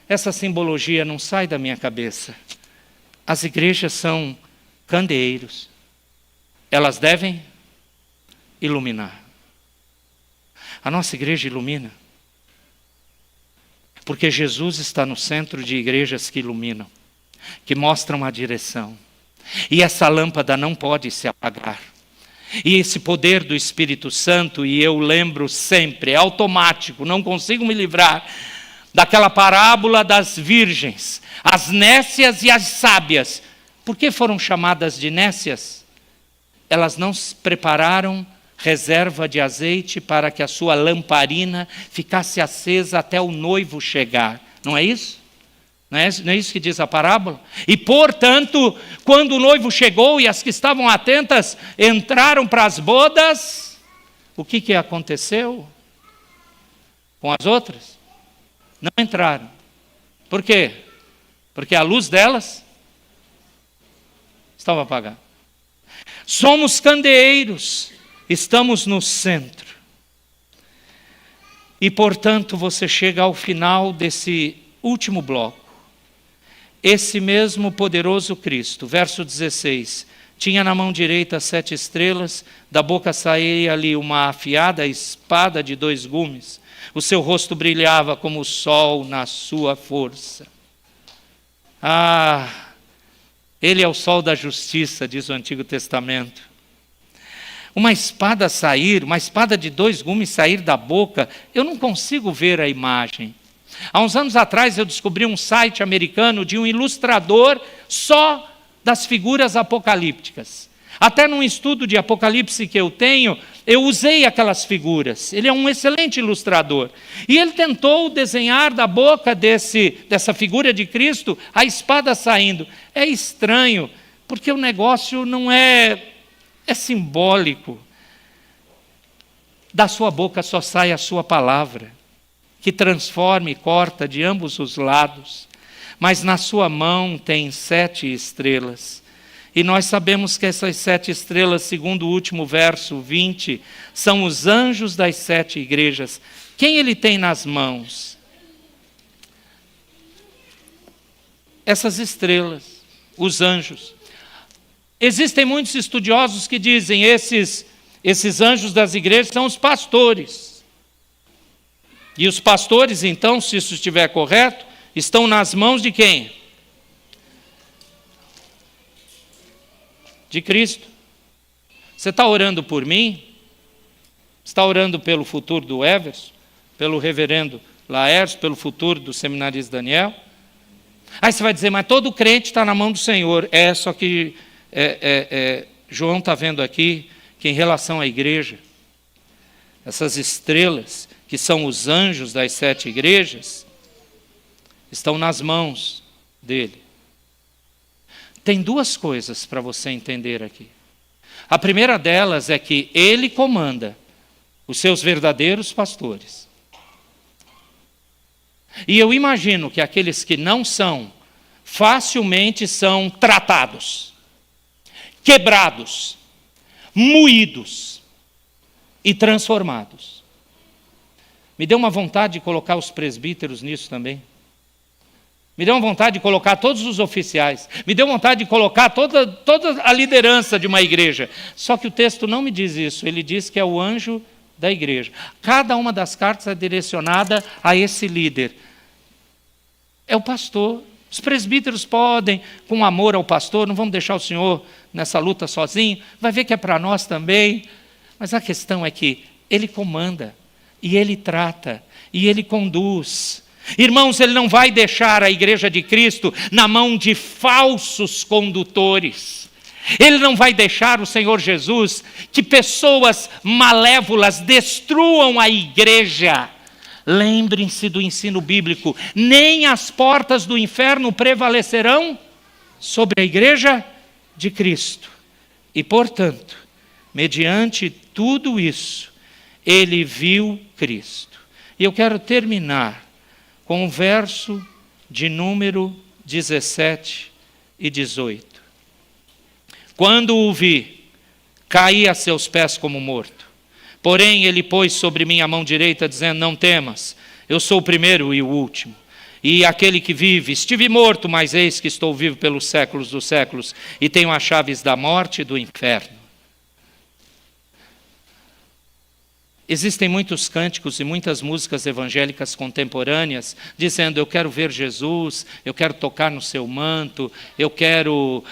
Essa simbologia não sai da minha cabeça. As igrejas são candeeiros. Elas devem iluminar. A nossa igreja ilumina. Porque Jesus está no centro de igrejas que iluminam, que mostram a direção. E essa lâmpada não pode se apagar. E esse poder do Espírito Santo, e eu lembro sempre, é automático, não consigo me livrar daquela parábola das virgens, as nécias e as sábias. Por que foram chamadas de nécias? Elas não prepararam reserva de azeite para que a sua lamparina ficasse acesa até o noivo chegar. Não é isso? Não é isso que diz a parábola? E, portanto, quando o noivo chegou e as que estavam atentas entraram para as bodas, o que aconteceu com as outras? Não entraram. Por quê? Porque a luz delas estava apagada. Somos candeeiros, estamos no centro. E, portanto, você chega ao final desse último bloco. Esse mesmo poderoso Cristo, verso 16, tinha na mão direita 7 estrelas, da boca saía ali uma afiada espada de 2 gumes. O seu rosto brilhava como o sol na sua força. Ele é o sol da justiça, diz o Antigo Testamento. Uma espada de 2 gumes sair da boca, eu não consigo ver a imagem. Há uns anos atrás eu descobri um site americano de um ilustrador só das figuras apocalípticas. Até num estudo de Apocalipse que eu tenho, eu usei aquelas figuras. Ele é um excelente ilustrador. E ele tentou desenhar da boca dessa figura de Cristo a espada saindo. É estranho, porque o negócio não é simbólico. Da sua boca só sai a sua palavra, que transforma e corta de ambos os lados. Mas na sua mão tem 7 estrelas. E nós sabemos que essas 7 estrelas, segundo o último verso 20, são os anjos das 7 igrejas. Quem ele tem nas mãos? Essas estrelas, os anjos. Existem muitos estudiosos que dizem esses anjos das igrejas são os pastores. E os pastores, então, se isso estiver correto, estão nas mãos de quem? De Cristo. Você está orando por mim? Está orando pelo futuro do Everson? Pelo reverendo Laércio? Pelo futuro do seminarista Daniel? Aí você vai dizer, mas todo crente está na mão do Senhor. Só que João está vendo aqui que em relação à igreja, essas estrelas, que são os anjos das 7 igrejas, estão nas mãos dele. Tem 2 coisas para você entender aqui. A primeira delas é que ele comanda os seus verdadeiros pastores. E eu imagino que aqueles que não são, facilmente são tratados, quebrados, moídos e transformados. Me deu uma vontade de colocar os presbíteros nisso também. Me deu uma vontade de colocar todos os oficiais. Me deu vontade de colocar toda a liderança de uma igreja. Só que o texto não me diz isso. Ele diz que é o anjo da igreja. Cada uma das cartas é direcionada a esse líder. É o pastor. Os presbíteros podem, com amor ao pastor, não vamos deixar o senhor nessa luta sozinho. Vai ver que é para nós também. Mas a questão é que ele comanda, e ele trata, e ele conduz. Irmãos, ele não vai deixar a igreja de Cristo na mão de falsos condutores. Ele não vai deixar, o Senhor Jesus, que pessoas malévolas destruam a igreja. Lembrem-se do ensino bíblico: nem as portas do inferno prevalecerão sobre a igreja de Cristo. E, portanto, mediante tudo isso, ele viu Cristo. E eu quero terminar com o verso de número 17 e 18. Quando o vi, caí a seus pés como morto. Porém, ele pôs sobre mim a mão direita, dizendo: não temas, eu sou o primeiro e o último, e aquele que vive. Estive morto, mas eis que estou vivo pelos séculos dos séculos, e tenho as chaves da morte e do inferno. Existem muitos cânticos e muitas músicas evangélicas contemporâneas dizendo: eu quero ver Jesus, eu quero tocar no seu manto, eu quero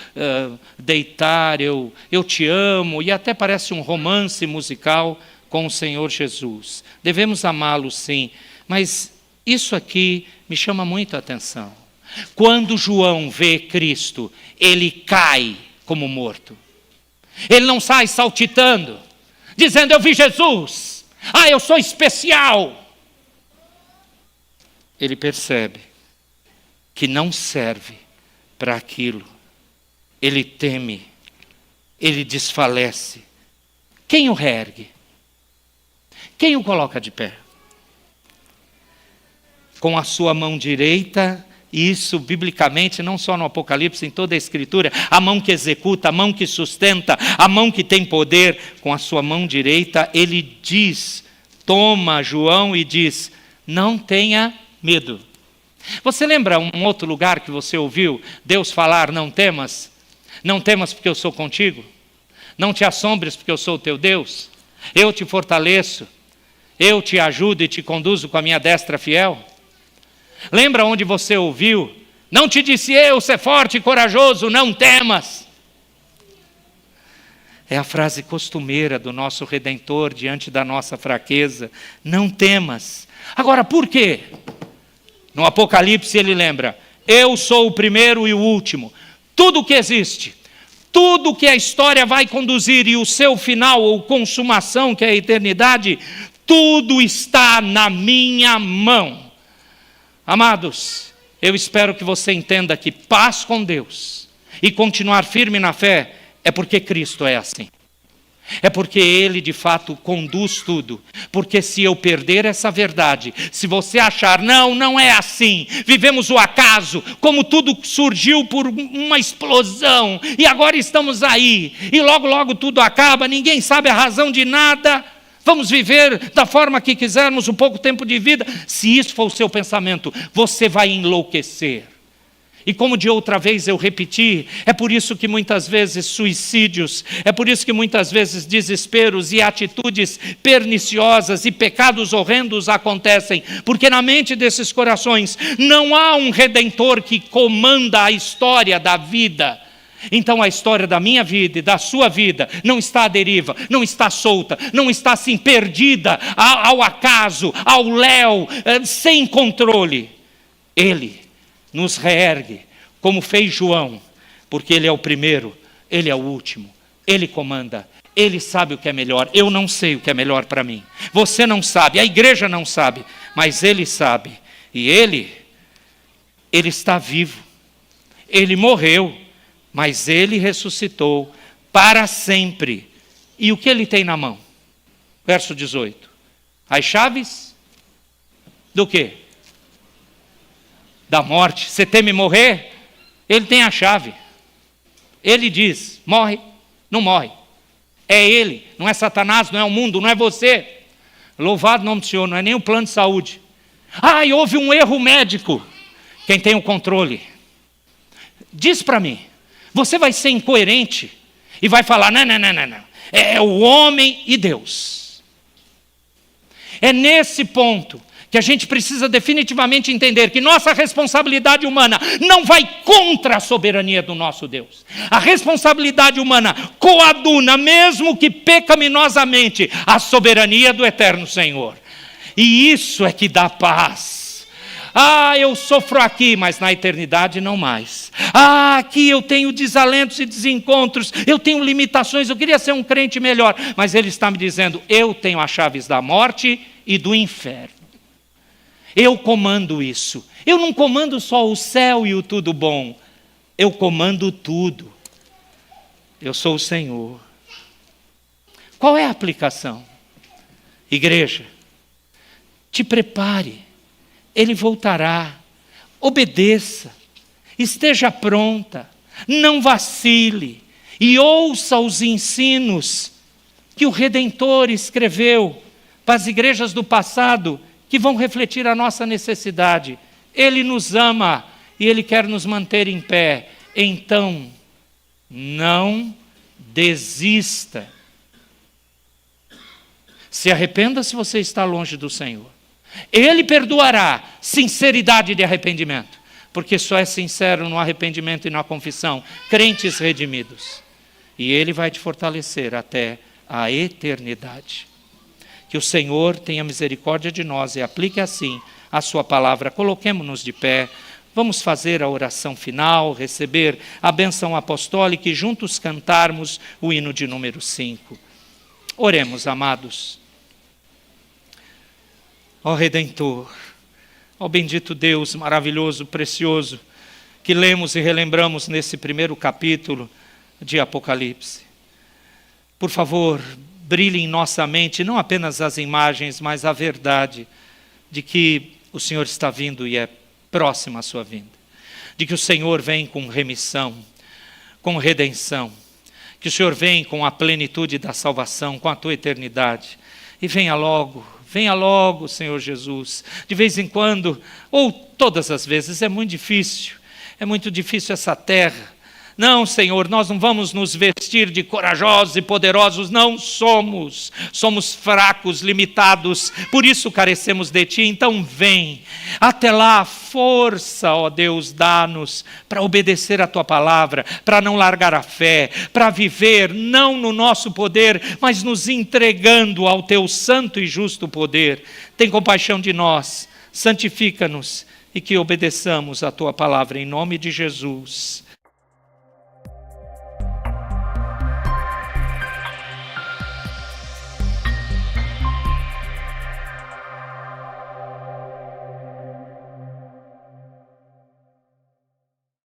deitar, eu te amo, e até parece um romance musical com o Senhor Jesus. Devemos amá-lo, sim, mas isso aqui me chama muito a atenção. Quando João vê Cristo, ele cai como morto. Ele não sai saltitando, dizendo: eu vi Jesus. Ah, eu sou especial. Ele percebe que não serve para aquilo. Ele teme, ele desfalece. Quem o reergue? Quem o coloca de pé? Com a sua mão direita, isso biblicamente, não só no Apocalipse, em toda a Escritura, a mão que executa, a mão que sustenta, a mão que tem poder, com a sua mão direita, ele diz, toma João e diz: não tenha medo. Você lembra um outro lugar que você ouviu Deus falar: não temas? Não temas porque eu sou contigo? Não te assombres porque eu sou o teu Deus? Eu te fortaleço, eu te ajudo e te conduzo com a minha destra fiel? Lembra onde você ouviu: não te disse eu, ser forte e corajoso, não temas? É a frase costumeira do nosso Redentor diante da nossa fraqueza: não temas. Agora, por quê? No Apocalipse ele lembra: eu sou o primeiro e o último. Tudo que existe, tudo que a história vai conduzir e o seu final ou consumação, que é a eternidade, tudo está na minha mão. Amados, eu espero que você entenda que paz com Deus e continuar firme na fé é porque Cristo é assim. É porque Ele de fato conduz tudo. Porque se eu perder essa verdade, se você achar: não é assim, vivemos o acaso, como tudo surgiu por uma explosão, e agora estamos aí, e logo tudo acaba, ninguém sabe a razão de nada, vamos viver da forma que quisermos, um pouco tempo de vida. Se isso for o seu pensamento, você vai enlouquecer. E como de outra vez eu repeti, é por isso que muitas vezes suicídios, é por isso que muitas vezes desesperos e atitudes perniciosas e pecados horrendos acontecem, porque na mente desses corações não há um Redentor que comanda a história da vida. Então a história da minha vida e da sua vida não está à deriva, não está solta, não está assim perdida ao acaso, ao léu, sem controle. Ele nos reergue, como fez João, porque ele é o primeiro, ele é o último, ele comanda, ele sabe o que é melhor. Eu não sei o que é melhor para mim, você não sabe, a igreja não sabe, mas ele sabe. E ele está vivo, ele morreu, mas ele ressuscitou para sempre. E o que ele tem na mão? Verso 18. As chaves do quê? Da morte. Você teme morrer? Ele tem a chave. Ele diz, morre, não morre. É ele, não é Satanás, não é o mundo, não é você. Louvado o nome do Senhor, não é nem o plano de saúde. E houve um erro médico. Quem tem o controle? Diz para mim, você vai ser incoerente e vai falar, não. É o homem e Deus. É nesse ponto que a gente precisa definitivamente entender que nossa responsabilidade humana não vai contra a soberania do nosso Deus. A responsabilidade humana coaduna, mesmo que pecaminosamente, a soberania do eterno Senhor. E isso é que dá paz. Eu sofro aqui, mas na eternidade não mais. Aqui eu tenho desalentos e desencontros, eu tenho limitações, eu queria ser um crente melhor. Mas ele está me dizendo, eu tenho as chaves da morte e do inferno. Eu comando isso. Eu não comando só o céu e o tudo bom. Eu comando tudo. Eu sou o Senhor. Qual é a aplicação? Igreja, te prepare. Ele voltará. Obedeça. Esteja pronta. Não vacile. E ouça os ensinos que o Redentor escreveu para as igrejas do passado, que vão refletir a nossa necessidade. Ele nos ama e Ele quer nos manter em pé. Então, não desista. Se arrependa se você está longe do Senhor. Ele perdoará, sinceridade de arrependimento, porque só é sincero no arrependimento e na confissão, crentes redimidos. E Ele vai te fortalecer até a eternidade. Que o Senhor tenha misericórdia de nós e aplique assim a sua palavra. Coloquemo-nos de pé, vamos fazer a oração final, receber a bênção apostólica e juntos cantarmos o hino de número 5. Oremos, amados. Ó Redentor, ó bendito Deus maravilhoso, precioso, que lemos e relembramos nesse primeiro capítulo de Apocalipse. Por favor, brilhe em nossa mente não apenas as imagens, mas a verdade de que o Senhor está vindo e é próximo à sua vinda. De que o Senhor vem com remissão, com redenção. Que o Senhor vem com a plenitude da salvação, com a tua eternidade. E venha logo, Senhor Jesus. De vez em quando, ou todas as vezes, é muito difícil essa terra. Não, Senhor, nós não vamos nos vestir de corajosos e poderosos, não somos. Somos fracos, limitados, por isso carecemos de Ti. Então vem, até lá, força, ó Deus, dá-nos para obedecer a Tua palavra, para não largar a fé, para viver não no nosso poder, mas nos entregando ao Teu santo e justo poder. Tem compaixão de nós, santifica-nos e que obedeçamos a Tua palavra em nome de Jesus.